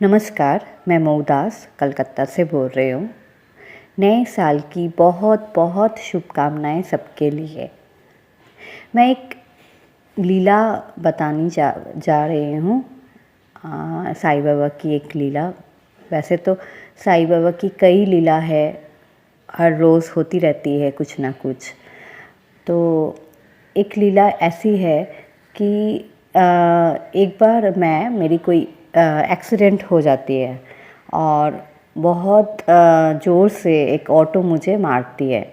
नमस्कार, मैं मऊ दास कलकत्ता से बोल रही हूँ। नए साल की बहुत बहुत शुभकामनाएं सबके लिए। मैं एक लीला बतानी जा रही हूँ। साईं बाबा की एक लीला। वैसे तो साईं बाबा की कई लीला है, हर रोज़ होती रहती है कुछ ना कुछ। तो एक लीला ऐसी है कि एक बार मेरी कोई एक्सीडेंट हो जाती है और बहुत ज़ोर से एक ऑटो मुझे मारती है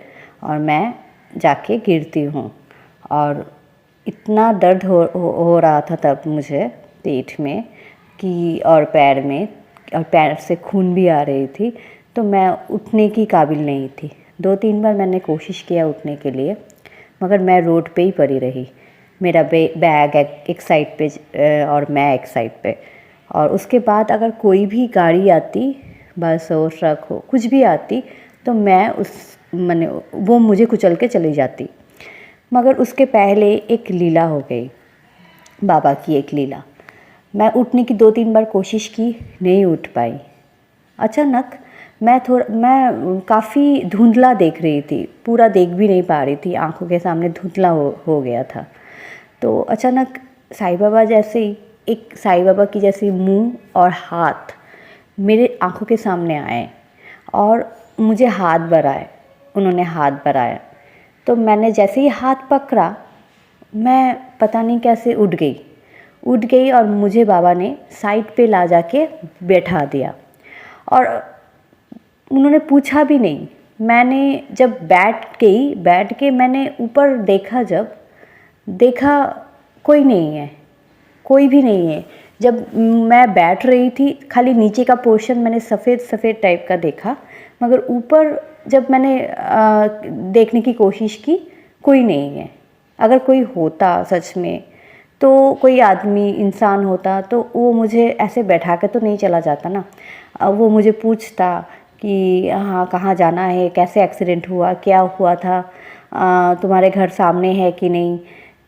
और मैं जाके गिरती हूँ और इतना दर्द हो रहा था तब मुझे पीठ में कि और पैर से खून भी आ रही थी। तो मैं उठने की काबिल नहीं थी। 2-3 बार मैंने कोशिश किया उठने के लिए, मगर मैं रोड पे ही पड़ी रही। मेरा बैग एक साइड पे और मैं एक साइड पे। और उसके बाद अगर कोई भी गाड़ी आती, बस हो, ट्रक हो, कुछ भी आती, तो मैं वो मुझे कुचल के चली जाती। मगर उसके पहले एक लीला हो गई, बाबा की एक लीला। मैं उठने की 2-3 बार कोशिश की, नहीं उठ पाई। अचानक मैं काफ़ी धुंधला देख रही थी, पूरा देख भी नहीं पा रही थी, आंखों के सामने धुंधला हो गया था। तो अचानक साईं बाबा की जैसी मुंह और हाथ मेरे आंखों के सामने आए और मुझे हाथ बढ़ाए। उन्होंने हाथ बढ़ाया तो मैंने जैसे ही हाथ पकड़ा, मैं पता नहीं कैसे उठ गई और मुझे बाबा ने साइड पे ला जाके बैठा दिया और उन्होंने पूछा भी नहीं। मैंने जब बैठ के मैंने ऊपर देखा कोई नहीं है, कोई भी नहीं है। जब मैं बैठ रही थी, खाली नीचे का पोर्शन मैंने सफ़ेद टाइप का देखा, मगर ऊपर जब मैंने देखने की कोशिश की, कोई नहीं है। अगर कोई होता सच में, तो कोई आदमी इंसान होता तो वो मुझे ऐसे बैठा के तो नहीं चला जाता ना। वो मुझे पूछता कि हाँ, कहाँ जाना है, कैसे एक्सीडेंट हुआ, क्या हुआ था, तुम्हारे घर सामने है कि नहीं।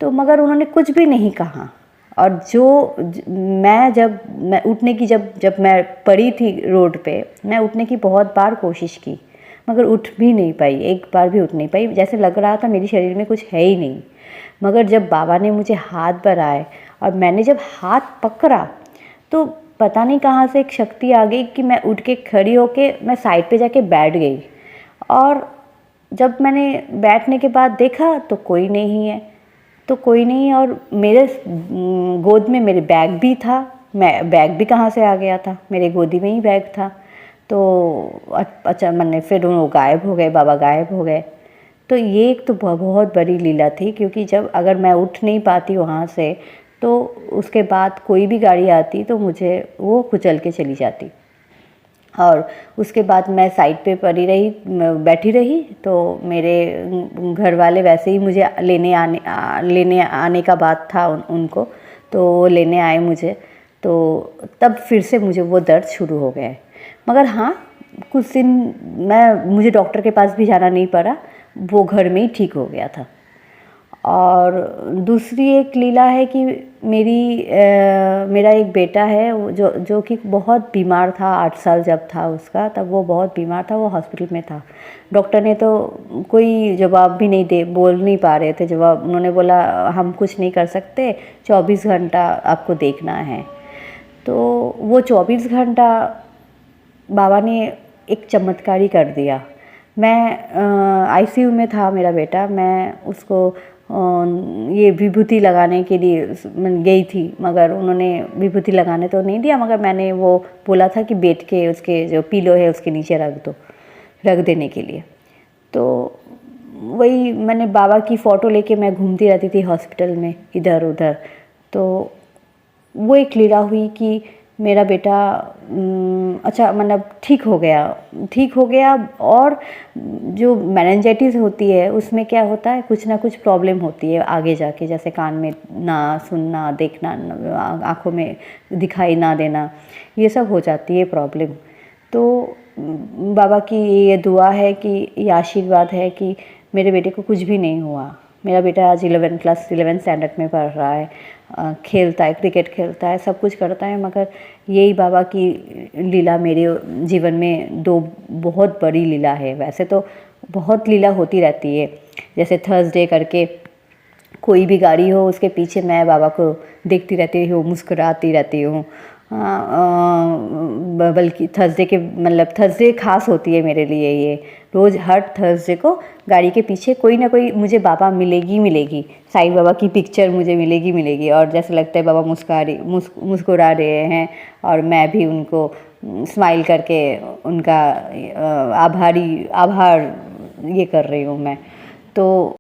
तो मगर उन्होंने कुछ भी नहीं कहा। और मैं उठने की जब मैं पड़ी थी रोड पे, मैं उठने की बहुत बार कोशिश की, मगर उठ भी नहीं पाई, एक बार भी उठ नहीं पाई। जैसे लग रहा था मेरे शरीर में कुछ है ही नहीं। मगर जब बाबा ने मुझे हाथ बढ़ाए और मैंने जब हाथ पकड़ा, तो पता नहीं कहाँ से एक शक्ति आ गई कि मैं उठ के खड़ी होके मैं साइड पे जाके बैठ गई। और जब मैंने बैठने के बाद देखा तो कोई नहीं है, और मेरे गोद में मेरे बैग भी था। मैं बैग भी कहाँ से आ गया था, मेरे गोदी में ही बैग था। तो अच्छा, मैंने फिर वो गायब हो गए, बाबा गायब हो गए। तो ये एक तो बहुत बड़ी लीला थी, क्योंकि जब अगर मैं उठ नहीं पाती वहाँ से, तो उसके बाद कोई भी गाड़ी आती तो मुझे वो कुचल के चली जाती। और उसके बाद मैं साइड पे बैठी रही। तो मेरे घर वाले वैसे ही मुझे लेने आने का बात था उनको, तो वो लेने आए मुझे। तो तब फिर से मुझे वो दर्द शुरू हो गए। मगर हाँ, कुछ दिन मुझे डॉक्टर के पास भी जाना नहीं पड़ा, वो घर में ही ठीक हो गया था। और दूसरी एक लीला है कि मेरा एक बेटा है, वो जो कि बहुत बीमार था। 8 साल जब था उसका, तब वो बहुत बीमार था, वो हॉस्पिटल में था। डॉक्टर ने तो कोई जवाब भी नहीं बोल नहीं पा रहे थे जवाब। उन्होंने बोला हम कुछ नहीं कर सकते, 24 घंटा आपको देखना है। तो वो 24 घंटा बाबा ने एक चमत्कार ही कर दिया। मैं आईसीयू में था मेरा बेटा, मैं उसको ये विभूति लगाने के लिए गई थी, मगर उन्होंने विभूति लगाने तो नहीं दिया, मगर मैंने वो बोला था कि बैठ के उसके जो पिलो है उसके नीचे रख देने के लिए। तो वही मैंने बाबा की फ़ोटो लेके मैं घूमती रहती थी हॉस्पिटल में इधर उधर। तो वो एक लीला हुई कि मेरा बेटा अच्छा, मतलब ठीक हो गया। और जो मेनिंजाइटिस होती है उसमें क्या होता है, कुछ ना कुछ प्रॉब्लम होती है आगे जाके, जैसे कान में ना सुनना, देखना, आँखों में दिखाई ना देना, ये सब हो जाती है प्रॉब्लम। तो बाबा की ये दुआ है कि ये आशीर्वाद है कि मेरे बेटे को कुछ भी नहीं हुआ। मेरा बेटा आज 11th स्टैंडर्ड में पढ़ रहा है खेलता है, क्रिकेट खेलता है, सब कुछ करता है, मगर यही बाबा की लीला मेरे जीवन में दो बहुत बड़ी लीला है। वैसे तो बहुत लीला होती रहती है, जैसे थर्सडे करके कोई भी गाड़ी हो उसके पीछे मैं बाबा को देखती रहती हूँ, मुस्कुराती रहती हूँ। बल्कि थर्सडे के मतलब थर्सडे खास होती है मेरे लिए। ये रोज़ हर थर्सडे को गाड़ी के पीछे कोई ना कोई मुझे बाबा मिलेगी, साईं बाबा की पिक्चर मुझे मिलेगी और जैसे लगता है बाबा मुस्कुरा रहे हैं और मैं भी उनको स्माइल करके उनका आभार ये कर रही हूँ मैं। तो